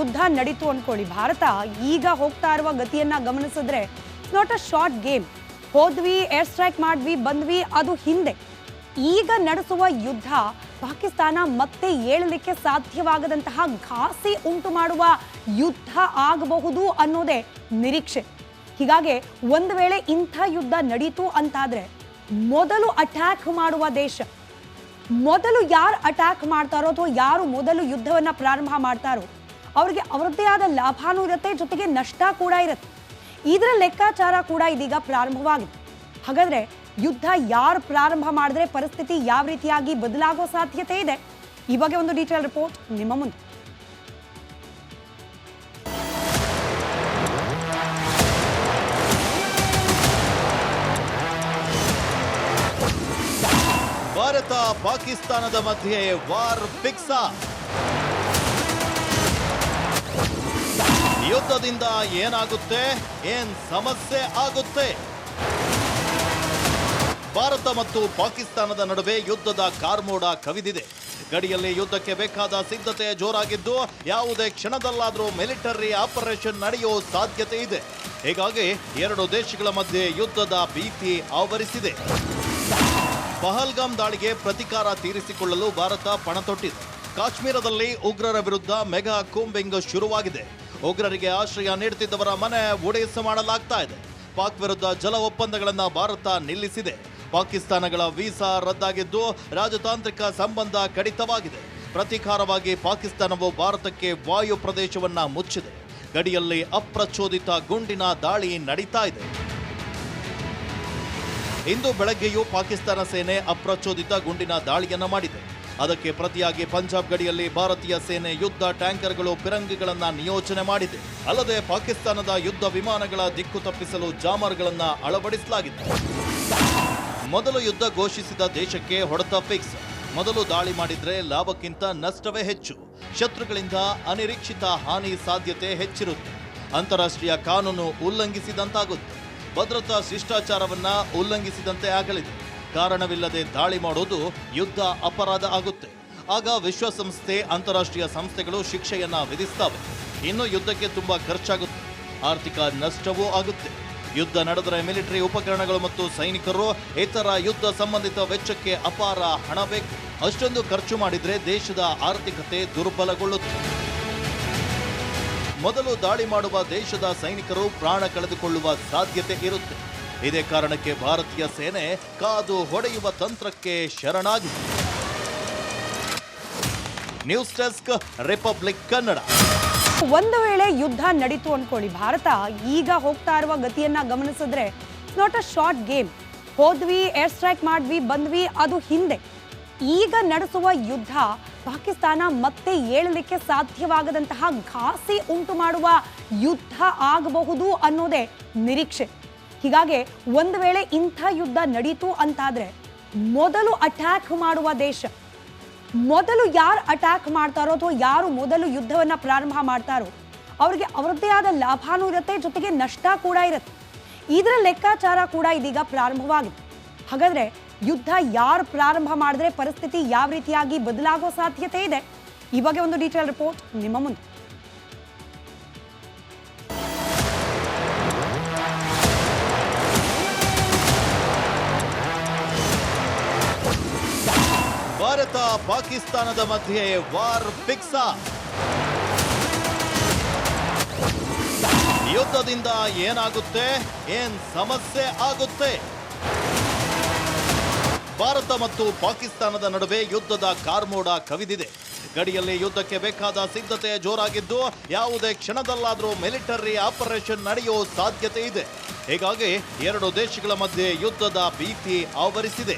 ಯುದ್ಧ ನಡೀತು ಅನ್ಕೊಳ್ಳಿ, ಭಾರತ ಈಗ ಹೋಗ್ತಾ ಇರುವ ಗತಿಯನ್ನ ಗಮನಿಸಿದ್ರೆ it's not a short game. ಹೋದ್ವಿ, ಏರ್ ಸ್ಟ್ರೈಕ್ ಮಾಡಿದ್ವಿ, ಬಂದ್ವಿ, ಅದು ಹಿಂದೆ. ಈಗ ನಡೆಸುವ ಯುದ್ಧ ಪಾಕಿಸ್ತಾನ ಮತ್ತೆ ಏಳಲಿಕ್ಕೆ ಸಾಧ್ಯವಾಗದಂತಹ ಘಾಸಿ ಉಂಟು ಮಾಡುವ ಯುದ್ಧ ಆಗಬಹುದು ಅನ್ನೋದೇ ನಿರೀಕ್ಷೆ. ಹೀಗಾಗಿ ಒಂದು ವೇಳೆ ಇಂಥ ಯುದ್ಧ ನಡೀತು ಅಂತಾದ್ರೆ ಮೊದಲು ಅಟ್ಯಾಕ್ ಮಾಡುವ ದೇಶ, ಮೊದಲು ಯಾರು ಅಟ್ಯಾಕ್ ಮಾಡ್ತಾರೋ ಅಥವಾ ಯಾರು ಮೊದಲು ಯುದ್ಧವನ್ನ ಪ್ರಾರಂಭ ಮಾಡ್ತಾರೋ ಅವರಿಗೆ ಅವರದ್ದೇ ಆದ ಲಾಭನೂ ಇರುತ್ತೆ, ಜೊತೆಗೆ ನಷ್ಟ ಕೂಡ ಇರುತ್ತೆ. ಇದರ ಲೆಕ್ಕಾಚಾರ ಕೂಡ ಇದೀಗ ಪ್ರಾರಂಭವಾಗಿದೆ. ಹಾಗಾದ್ರೆ ಯುದ್ಧ ಯಾರು ಪ್ರಾರಂಭ ಮಾಡಿದ್ರೆ ಪರಿಸ್ಥಿತಿ ಯಾವ ರೀತಿಯಾಗಿ ಬದಲಾಗೋ ಸಾಧ್ಯತೆ ಇದೆ, ಈ ಬಗ್ಗೆ ಒಂದು ಡೀಟೇಲ್ ರಿಪೋರ್ಟ್ ನಿಮ್ಮ ಮುಂದೆ. ಭಾರತ ಪಾಕಿಸ್ತಾನದ ಮಧ್ಯೆ ವಾರ್ ಫಿಕ್ಸ್. ಯುದ್ಧದಿಂದ ಏನಾಗುತ್ತೆ, ಏನ್ ಸಮಸ್ಯೆ ಆಗುತ್ತೆ? ಭಾರತ ಮತ್ತು ಪಾಕಿಸ್ತಾನದ ನಡುವೆ ಯುದ್ಧದ ಕಾರ್ಮೋಡ ಕವಿದಿದೆ. ಗಡಿಯಲ್ಲಿ ಯುದ್ಧಕ್ಕೆ ಬೇಕಾದ ಸಿದ್ಧತೆ ಜೋರಾಗಿದ್ದು ಯಾವುದೇ ಕ್ಷಣದಲ್ಲಾದರೂ ಮಿಲಿಟರಿ ಆಪರೇಷನ್ ನಡೆಯೋ ಸಾಧ್ಯತೆ ಇದೆ. ಹೀಗಾಗಿ ಎರಡು ದೇಶಗಳ ಮಧ್ಯೆ ಯುದ್ಧದ ಭೀತಿ ಆವರಿಸಿದೆ. ಪಹಲ್ಗಾಮ್ ದಾಳಿಗೆ ಪ್ರತಿಕಾರ ತೀರಿಸಿಕೊಳ್ಳಲು ಭಾರತ ಪಣ ತೊಟ್ಟಿದೆ. ಕಾಶ್ಮೀರದಲ್ಲಿ ಉಗ್ರರ ವಿರುದ್ಧ ಮೆಗಾ ಕೂಂಬಿಂಗ್ ಶುರುವಾಗಿದೆ. ಉಗ್ರರಿಗೆ ಆಶ್ರಯ ನೀಡುತ್ತಿದ್ದವರ ಮನೆ ಒಡೆಸ ಮಾಡಲಾಗ್ತಾ ಇದೆ. ಪಾಕ್ ವಿರುದ್ಧ ಜಲ ಒಪ್ಪಂದಗಳನ್ನು ಭಾರತ ನಿಲ್ಲಿಸಿದೆ. ಪಾಕಿಸ್ತಾನಗಳ ವೀಸಾ ರದ್ದಾಗಿದ್ದು ರಾಜತಾಂತ್ರಿಕ ಸಂಬಂಧ ಕಡಿತವಾಗಿದೆ. ಪ್ರತೀಕಾರವಾಗಿ ಪಾಕಿಸ್ತಾನವು ಭಾರತಕ್ಕೆ ವಾಯು ಪ್ರದೇಶವನ್ನ ಮುಚ್ಚಿದೆ. ಗಡಿಯಲ್ಲಿ ಅಪ್ರಚೋದಿತ ಗುಂಡಿನ ದಾಳಿ ನಡೀತಾ ಇದೆ. ಇಂದು ಬೆಳಗ್ಗೆಯೂ ಪಾಕಿಸ್ತಾನ ಸೇನೆ ಅಪ್ರಚೋದಿತ ಗುಂಡಿನ ದಾಳಿಯನ್ನ ಮಾಡಿದೆ. ಅದಕ್ಕೆ ಪ್ರತಿಯಾಗಿ ಪಂಜಾಬ್ ಗಡಿಯಲ್ಲಿ ಭಾರತೀಯ ಸೇನೆ ಯುದ್ಧ ಟ್ಯಾಂಕರ್ಗಳು, ಪಿರಂಗಿಗಳನ್ನ ನಿಯೋಜನೆ ಮಾಡಿದೆ. ಅಲ್ಲದೆ ಪಾಕಿಸ್ತಾನದ ಯುದ್ಧ ವಿಮಾನಗಳ ದಿಕ್ಕು ತಪ್ಪಿಸಲು ಜಾಮರ್ಗಳನ್ನ ಅಳವಡಿಸಲಾಗಿದೆ. ಮೊದಲು ಯುದ್ಧ ಘೋಷಿಸಿದ ದೇಶಕ್ಕೆ ಹೊಡೆತ ಫಿಕ್ಸ್. ಮೊದಲು ದಾಳಿ ಮಾಡಿದ್ರೆ ಲಾಭಕ್ಕಿಂತ ನಷ್ಟವೇ ಹೆಚ್ಚು. ಶತ್ರುಗಳಿಂದ ಅನಿರೀಕ್ಷಿತ ಹಾನಿ ಸಾಧ್ಯತೆ ಹೆಚ್ಚಿರುತ್ತೆ. ಅಂತಾರಾಷ್ಟ್ರೀಯ ಕಾನೂನು ಉಲ್ಲಂಘಿಸಿದಂತಾಗುತ್ತೆ. ಭದ್ರತಾ ಶಿಷ್ಟಾಚಾರವನ್ನ ಉಲ್ಲಂಘಿಸಿದಂತೆ ಆಗಲಿದೆ. ಕಾರಣವಿಲ್ಲದೆ ದಾಳಿ ಮಾಡೋದು ಯುದ್ಧ ಅಪರಾಧ ಆಗುತ್ತೆ. ಆಗ ವಿಶ್ವಸಂಸ್ಥೆ, ಅಂತಾರಾಷ್ಟ್ರೀಯ ಸಂಸ್ಥೆಗಳು ಶಿಕ್ಷೆಯನ್ನ ವಿಧಿಸ್ತವೆ. ಇನ್ನು ಯುದ್ಧಕ್ಕೆ ತುಂಬಾ ಖರ್ಚಾಗುತ್ತೆ, ಆರ್ಥಿಕ ನಷ್ಟವೂ ಆಗುತ್ತೆ. ಯುದ್ಧ ನಡೆದರೆ ಮಿಲಿಟರಿ ಉಪಕರಣಗಳು ಮತ್ತು ಸೈನಿಕರು, ಇತರ ಯುದ್ಧ ಸಂಬಂಧಿತ ವೆಚ್ಚಕ್ಕೆ ಅಪಾರ ಹಣ ಬೇಕು. ಅಷ್ಟೊಂದು ಖರ್ಚು ಮಾಡಿದ್ರೆ ದೇಶದ ಆರ್ಥಿಕತೆ ದುರ್ಬಲಗೊಳ್ಳುತ್ತೆ. ಮೊದಲು ದಾಳಿ ಮಾಡುವ ದೇಶದ ಸೈನಿಕರು ಪ್ರಾಣ ಕಳೆದುಕೊಳ್ಳುವ ಸಾಧ್ಯತೆ ಇರುತ್ತೆ. ಇದೇ ಕಾರಣಕ್ಕೆ ಭಾರತೀಯ ಸೇನೆ ಕಾದು ಹೊಡೆಯುವ ತಂತ್ರಕ್ಕೆ ಶರಣಾಗಿದೆ. News desk, Republic Kannada. ಒಂದು ವೇಳೆ ಯುದ್ಧ ನಡೀತು ಅನ್ಕೊಳ್ಳಿ, ಭಾರತ ಈಗ ಹೋಗ್ತಾ ಇರುವ ಗತಿಯನ್ನ ಗಮನಿಸಿದ್ರೆ it's not a short game. ಹೋದ್ವಿ, ಏರ್ ಸ್ಟ್ರೈಕ್ ಮಾಡಿದ್ವಿ, ಬಂದ್ವಿ, ಅದು ಹಿಂದೆ. ಈಗ ನಡೆಸುವ ಯುದ್ಧ ಪಾಕಿಸ್ತಾನ ಮತ್ತೆ ಏಳಲಿಕ್ಕೆ ಸಾಧ್ಯವಾಗದಂತಹ ಘಾಸಿ ಉಂಟು ಮಾಡುವ ಯುದ್ಧ ಆಗಬಹುದು ಅನ್ನೋದೇ ನಿರೀಕ್ಷೆ. ಹೀಗಾಗಿ ಒಂದು ವೇಳೆ ಇಂಥ ಯುದ್ಧ ನಡೀತು ಅಂತಾದ್ರೆ ಮೊದಲು ಅಟ್ಯಾಕ್ ಮಾಡುವ ದೇಶ, ಮೊದಲು ಯಾರು ಅಟ್ಯಾಕ್ ಮಾಡ್ತಾರೋ ಅಥವಾ ಯಾರು ಮೊದಲು ಯುದ್ಧವನ್ನ ಪ್ರಾರಂಭ ಮಾಡ್ತಾರೋ ಅವರಿಗೆ ಅವರದ್ದೇ ಆದ ಲಾಭನೂ ಇರುತ್ತೆ, ಜೊತೆಗೆ ನಷ್ಟ ಕೂಡ ಇರುತ್ತೆ. ಇದರ ಲೆಕ್ಕಾಚಾರ ಕೂಡ ಇದೀಗ ಪ್ರಾರಂಭವಾಗಿದೆ. ಹಾಗಾದ್ರೆ ಯುದ್ಧ ಯಾರು ಪ್ರಾರಂಭ ಮಾಡಿದ್ರೆ ಪರಿಸ್ಥಿತಿ ಯಾವ ರೀತಿಯಾಗಿ ಬದಲಾಗೋ ಸಾಧ್ಯತೆ ಇದೆ, ಈ ಬಗ್ಗೆ ಒಂದು ಡೀಟೇಲ್ ರಿಪೋರ್ಟ್ ನಿಮ್ಮ ಮುಂದೆ. ಭಾರತ ಪಾಕಿಸ್ತಾನದ ಮಧ್ಯೆ ವಾರ್ ಫಿಕ್ಸ್. ಯುದ್ಧದಿಂದ ಏನಾಗುತ್ತೆ, ಏನ್ ಸಮಸ್ಯೆ ಆಗುತ್ತೆ? ಭಾರತ ಮತ್ತು ಪಾಕಿಸ್ತಾನದ ನಡುವೆ ಯುದ್ಧದ ಕಾರ್ಮೋಡ ಕವಿದಿದೆ. ಗಡಿಯಲ್ಲಿ ಯುದ್ಧಕ್ಕೆ ಬೇಕಾದ ಸಿದ್ಧತೆ ಜೋರಾಗಿದ್ದು ಯಾವುದೇ ಕ್ಷಣದಲ್ಲಾದರೂ ಮಿಲಿಟರಿ ಆಪರೇಷನ್ ನಡೆಯೋ ಸಾಧ್ಯತೆ ಇದೆ. ಹೀಗಾಗಿ ಎರಡು ದೇಶಗಳ ಮಧ್ಯೆ ಯುದ್ಧದ ಭೀತಿ ಆವರಿಸಿದೆ.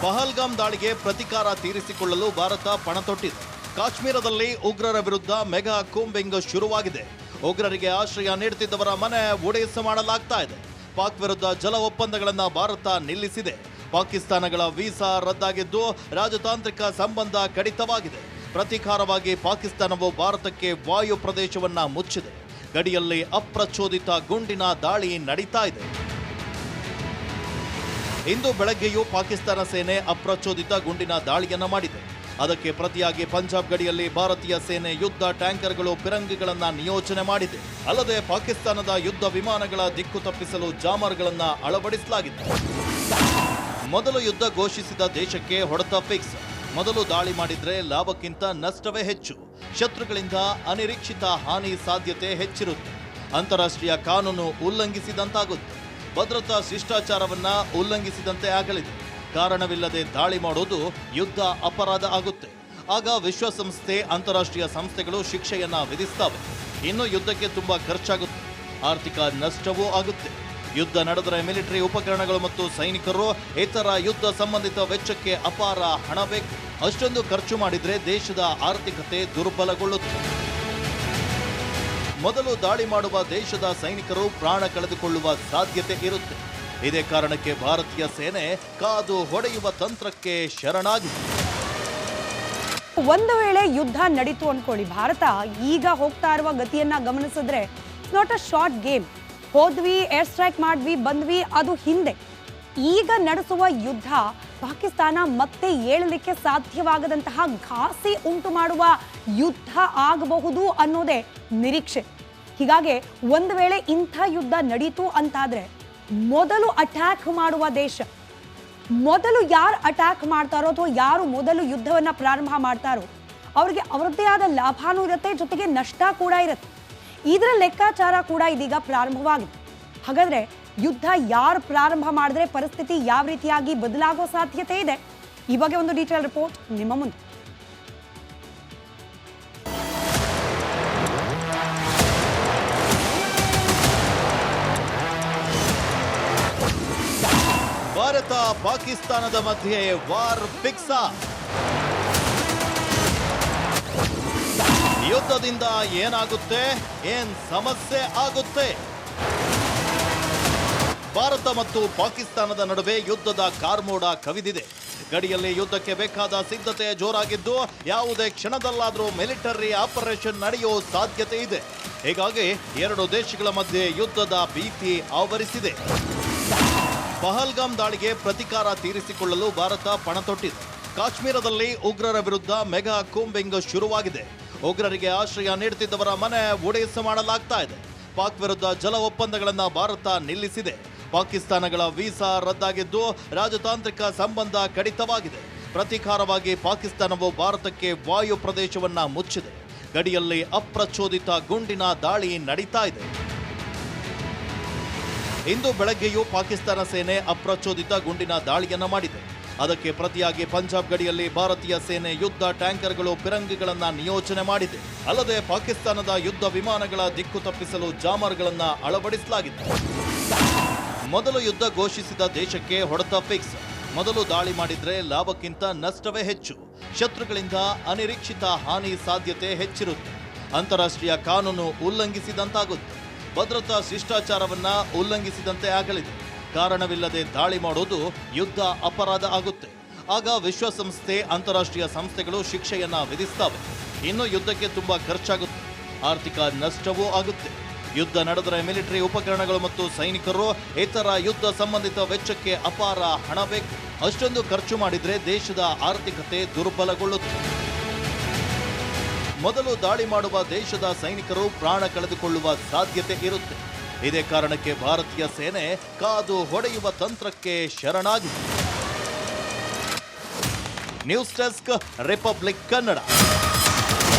ಪಹಲ್ಗಾಮ್ ದಾಳಿಗೆ ಪ್ರತಿಕಾರ ತೀರಿಸಿಕೊಳ್ಳಲು ಭಾರತ ಪಣ ತೊಟ್ಟಿದೆ. ಕಾಶ್ಮೀರದಲ್ಲಿ ಉಗ್ರರ ವಿರುದ್ಧ ಮೆಗಾ ಕೂಂಬಿಂಗ್ ಶುರುವಾಗಿದೆ. ಉಗ್ರರಿಗೆ ಆಶ್ರಯ ನೀಡುತ್ತಿದ್ದವರ ಮನೆ ಒಡೆಸ ಮಾಡಲಾಗ್ತಾ ಇದೆ. ಪಾಕ್ ವಿರುದ್ಧ ಜಲ ಒಪ್ಪಂದಗಳನ್ನು ಭಾರತ ನಿಲ್ಲಿಸಿದೆ. ಪಾಕಿಸ್ತಾನಗಳ ವೀಸಾ ರದ್ದಾಗಿದ್ದು ರಾಜತಾಂತ್ರಿಕ ಸಂಬಂಧ ಕಡಿತವಾಗಿದೆ. ಪ್ರತೀಕಾರವಾಗಿ ಪಾಕಿಸ್ತಾನವು ಭಾರತಕ್ಕೆ ವಾಯು ಪ್ರದೇಶವನ್ನ ಮುಚ್ಚಿದೆ. ಗಡಿಯಲ್ಲಿ ಅಪ್ರಚೋದಿತ ಗುಂಡಿನ ದಾಳಿ ನಡೀತಾ ಇದೆ. ಇಂದು ಬೆಳಗ್ಗೆಯೂ ಪಾಕಿಸ್ತಾನ ಸೇನೆ ಅಪ್ರಚೋದಿತ ಗುಂಡಿನ ದಾಳಿಯನ್ನ ಮಾಡಿದೆ. ಅದಕ್ಕೆ ಪ್ರತಿಯಾಗಿ ಪಂಜಾಬ್ ಗಡಿಯಲ್ಲಿ ಭಾರತೀಯ ಸೇನೆ ಯುದ್ಧ ಟ್ಯಾಂಕರ್ಗಳು ಪಿರಂಗಿಗಳನ್ನ ನಿಯೋಜನೆ ಮಾಡಿದೆ. ಅಲ್ಲದೆ ಪಾಕಿಸ್ತಾನದ ಯುದ್ಧ ವಿಮಾನಗಳ ದಿಕ್ಕು ತಪ್ಪಿಸಲು ಜಾಮರ್ಗಳನ್ನ ಅಳವಡಿಸಲಾಗಿದೆ. ಮೊದಲು ಯುದ್ಧ ಘೋಷಿಸಿದ ದೇಶಕ್ಕೆ ಹೊಡೆತ ಫಿಕ್ಸ್. ಮೊದಲು ದಾಳಿ ಮಾಡಿದ್ರೆ ಲಾಭಕ್ಕಿಂತ ನಷ್ಟವೇ ಹೆಚ್ಚು. ಶತ್ರುಗಳಿಂದ ಅನಿರೀಕ್ಷಿತ ಹಾನಿ ಸಾಧ್ಯತೆ ಹೆಚ್ಚಿರುತ್ತೆ. ಅಂತಾರಾಷ್ಟ್ರೀಯ ಕಾನೂನು ಉಲ್ಲಂಘಿಸಿದಂತಾಗುತ್ತೆ. ಭದ್ರತಾ ಶಿಷ್ಟಾಚಾರವನ್ನ ಉಲ್ಲಂಘಿಸಿದಂತೆ ಆಗಲಿದೆ. ಕಾರಣವಿಲ್ಲದೆ ದಾಳಿ ಮಾಡೋದು ಯುದ್ಧ ಅಪರಾಧ ಆಗುತ್ತೆ. ಆಗ ವಿಶ್ವಸಂಸ್ಥೆ, ಅಂತಾರಾಷ್ಟ್ರೀಯ ಸಂಸ್ಥೆಗಳು ಶಿಕ್ಷೆಯನ್ನ ವಿಧಿಸ್ತವೆ. ಇನ್ನು ಯುದ್ಧಕ್ಕೆ ತುಂಬಾ ಖರ್ಚಾಗುತ್ತೆ, ಆರ್ಥಿಕ ನಷ್ಟವೂ ಆಗುತ್ತೆ. ಯುದ್ಧ ನಡೆದರೆ ಮಿಲಿಟರಿ ಉಪಕರಣಗಳು ಮತ್ತು ಸೈನಿಕರು, ಇತರ ಯುದ್ಧ ಸಂಬಂಧಿತ ವೆಚ್ಚಕ್ಕೆ ಅಪಾರ ಹಣ ಬೇಕು. ಅಷ್ಟೊಂದು ಖರ್ಚು ಮಾಡಿದ್ರೆ ದೇಶದ ಆರ್ಥಿಕತೆ ದುರ್ಬಲಗೊಳ್ಳುತ್ತೆ. ಮೊದಲು ದಾಳಿ ಮಾಡುವ ದೇಶದ ಸೈನಿಕರು ಪ್ರಾಣ ಕಳೆದುಕೊಳ್ಳುವ ಸಾಧ್ಯತೆ ಇರುತ್ತೆ. ಇದೇ ಕಾರಣಕ್ಕೆ ಭಾರತೀಯ ಸೇನೆ ಕಾದು ಹೊಡೆಯುವ ತಂತ್ರಕ್ಕೆ ಶರಣಾಗಿದೆ. ಒಂದು ವೇಳೆ ಯುದ್ಧ ನಡೀತು ಅನ್ಕೊಳ್ಳಿ, ಭಾರತ ಈಗ ಹೋಗ್ತಾ ಇರುವ ಗತಿಯನ್ನ ಗಮನಿಸಿದ್ರೆ ನಾಟ್ ಅ ಶಾರ್ಟ್ ಗೇಮ್. ಹೋದ್ವಿ, ಏರ್ ಸ್ಟ್ರೈಕ್ ಮಾಡ್ವಿ, ಬಂದ್ವಿ, ಅದು ಹಿಂದೆ. ಈಗ ನಡೆಸುವ ಯುದ್ಧ ಪಾಕಿಸ್ತಾನ ಮತ್ತೆ ಏಳಲಿಕ್ಕೆ ಸಾಧ್ಯವಾಗದಂತಹ ಘಾಸಿ ಉಂಟು ಮಾಡುವ ಯುದ್ಧ ಆಗಬಹುದು ಅನ್ನೋದೇ ನಿರೀಕ್ಷೆ. ಹೀಗಾಗಿ ಒಂದು ವೇಳೆ ಇಂಥ ಯುದ್ಧ ನಡೀತು ಅಂತಾದ್ರೆ ಮೊದಲು ಅಟ್ಯಾಕ್ ಮಾಡುವ ದೇಶ, ಮೊದಲು ಯಾರು ಅಟ್ಯಾಕ್ ಮಾಡ್ತಾರೋ ಅಥವಾ ಯಾರು ಮೊದಲು ಯುದ್ಧವನ್ನ ಪ್ರಾರಂಭ ಮಾಡ್ತಾರೋ ಅವ್ರಿಗೆ ಅವರದ್ದೇ ಆದ ಲಾಭನೂ ಇರುತ್ತೆ, ಜೊತೆಗೆ ನಷ್ಟ ಕೂಡ ಇರುತ್ತೆ. ಇದರ ಲೆಕ್ಕಾಚಾರ ಕೂಡ ಇದೀಗ ಪ್ರಾರಂಭವಾಗಿದೆ. ಹಾಗಾದ್ರೆ ಯುದ್ಧ ಯಾರು ಪ್ರಾರಂಭ ಮಾಡಿದ್ರೆ ಪರಿಸ್ಥಿತಿ ಯಾವ ರೀತಿಯಾಗಿ ಬದಲಾಗೋ ಸಾಧ್ಯತೆ ಇದೆ, ಈ ಬಗ್ಗೆ ಒಂದು ಡೀಟೇಲ್ ರಿಪೋರ್ಟ್ ನಿಮ್ಮ ಮುಂದೆ. ಭಾರತ ಪಾಕಿಸ್ತಾನದ ಮಧ್ಯೆ ವಾರ್ ಫಿಕ್ಸ್. ಯುದ್ಧದಿಂದ ಏನಾಗುತ್ತೆ, ಏನ್ ಸಮಸ್ಯೆ ಆಗುತ್ತೆ? ಭಾರತ ಮತ್ತು ಪಾಕಿಸ್ತಾನದ ನಡುವೆ ಯುದ್ಧದ ಕಾರ್ಮೋಡ ಕವಿದಿದೆ. ಗಡಿಯಲ್ಲಿ ಯುದ್ಧಕ್ಕೆ ಬೇಕಾದ ಸಿದ್ಧತೆ ಜೋರಾಗಿದ್ದು, ಯಾವುದೇ ಕ್ಷಣದಲ್ಲಾದರೂ ಮಿಲಿಟರಿ ಆಪರೇಷನ್ ನಡೆಯೋ ಸಾಧ್ಯತೆ ಇದೆ. ಹೀಗಾಗಿ ಎರಡು ದೇಶಗಳ ಮಧ್ಯೆ ಯುದ್ಧದ ಭೀತಿ ಆವರಿಸಿದೆ. ಪಹಲ್ಗಾಮ್ ದಾಳಿಗೆ ಪ್ರತಿಕಾರ ತೀರಿಸಿಕೊಳ್ಳಲು ಭಾರತ ಪಣ ತೊಟ್ಟಿದೆ. ಕಾಶ್ಮೀರದಲ್ಲಿ ಉಗ್ರರ ವಿರುದ್ಧ ಮೆಗಾ ಕೂಂಬಿಂಗ್ ಶುರುವಾಗಿದೆ. ಉಗ್ರರಿಗೆ ಆಶ್ರಯ ನೀಡುತ್ತಿದ್ದವರ ಮನೆ ಒಡೆಸು ಮಾಡಲಾಗ್ತಾ ಇದೆ. ಪಾಕ್ ವಿರುದ್ಧ ಜಲ ಒಪ್ಪಂದಗಳನ್ನು ಭಾರತ ನಿಲ್ಲಿಸಿದೆ. ಪಾಕಿಸ್ತಾನಗಳ ವೀಸಾ ರದ್ದಾಗಿದ್ದು ರಾಜತಾಂತ್ರಿಕ ಸಂಬಂಧ ಕಡಿತವಾಗಿದೆ. ಪ್ರತೀಕಾರವಾಗಿ ಪಾಕಿಸ್ತಾನವು ಭಾರತಕ್ಕೆ ವಾಯು ಪ್ರದೇಶವನ್ನ ಮುಚ್ಚಿದೆ. ಗಡಿಯಲ್ಲಿ ಅಪ್ರಚೋದಿತ ಗುಂಡಿನ ದಾಳಿ ನಡೀತಾ ಇದೆ. ಇಂದು ಬೆಳಗ್ಗೆಯೂ ಪಾಕಿಸ್ತಾನ ಸೇನೆ ಅಪ್ರಚೋದಿತ ಗುಂಡಿನ ದಾಳಿಯನ್ನ ಮಾಡಿದೆ. ಅದಕ್ಕೆ ಪ್ರತಿಯಾಗಿ ಪಂಜಾಬ್ ಗಡಿಯಲ್ಲಿ ಭಾರತೀಯ ಸೇನೆ ಯುದ್ಧ ಟ್ಯಾಂಕರ್ಗಳು ಪಿರಂಗಿಗಳನ್ನ ನಿಯೋಜನೆ ಮಾಡಿದೆ. ಅಲ್ಲದೆ ಪಾಕಿಸ್ತಾನದ ಯುದ್ಧ ವಿಮಾನಗಳ ದಿಕ್ಕು ತಪ್ಪಿಸಲು ಜಾಮರ್ಗಳನ್ನ ಅಳವಡಿಸಲಾಗಿದೆ. ಮೊದಲು ಯುದ್ಧ ಘೋಷಿಸಿದ ದೇಶಕ್ಕೆ ಹೊಡೆತ ಫಿಕ್ಸ್. ಮೊದಲು ದಾಳಿ ಮಾಡಿದ್ರೆ ಲಾಭಕ್ಕಿಂತ ನಷ್ಟವೇ ಹೆಚ್ಚು. ಶತ್ರುಗಳಿಂದ ಅನಿರೀಕ್ಷಿತ ಹಾನಿ ಸಾಧ್ಯತೆ ಹೆಚ್ಚಿರುತ್ತೆ. ಅಂತಾರಾಷ್ಟ್ರೀಯ ಕಾನೂನು ಉಲ್ಲಂಘಿಸಿದಂತಾಗುತ್ತೆ. ಭದ್ರತಾ ಶಿಷ್ಟಾಚಾರವನ್ನ ಉಲ್ಲಂಘಿಸಿದಂತೆ ಆಗಲಿದೆ. ಕಾರಣವಿಲ್ಲದೆ ದಾಳಿ ಮಾಡೋದು ಯುದ್ಧ ಅಪರಾಧ ಆಗುತ್ತೆ. ಆಗ ವಿಶ್ವಸಂಸ್ಥೆ, ಅಂತಾರಾಷ್ಟ್ರೀಯ ಸಂಸ್ಥೆಗಳು ಶಿಕ್ಷೆಯನ್ನ ವಿಧಿಸ್ತವೆ. ಇನ್ನು ಯುದ್ಧಕ್ಕೆ ತುಂಬಾ ಖರ್ಚಾಗುತ್ತೆ, ಆರ್ಥಿಕ ನಷ್ಟವೂ ಆಗುತ್ತೆ. ಯುದ್ಧ ನಡೆದರೆ ಮಿಲಿಟರಿ ಉಪಕರಣಗಳು ಮತ್ತು ಸೈನಿಕರು, ಇತರ ಯುದ್ಧ ಸಂಬಂಧಿತ ವೆಚ್ಚಕ್ಕೆ ಅಪಾರ ಹಣ ಬೇಕು. ಅಷ್ಟೊಂದು ಖರ್ಚು ಮಾಡಿದ್ರೆ ದೇಶದ ಆರ್ಥಿಕತೆ ದುರ್ಬಲಗೊಳ್ಳುತ್ತೆ. ಮೊದಲು ದಾಳಿ ಮಾಡುವ ದೇಶದ ಸೈನಿಕರು ಪ್ರಾಣ ಕಳೆದುಕೊಳ್ಳುವ ಸಾಧ್ಯತೆ ಇರುತ್ತೆ. ಇದೇ ಕಾರಣಕ್ಕೆ ಭಾರತೀಯ ಸೇನೆ ಕಾದು ಹೊಡೆಯುವ ತಂತ್ರಕ್ಕೆ ಶರಣಾಗಿದೆ. News desk, Republic Kannada.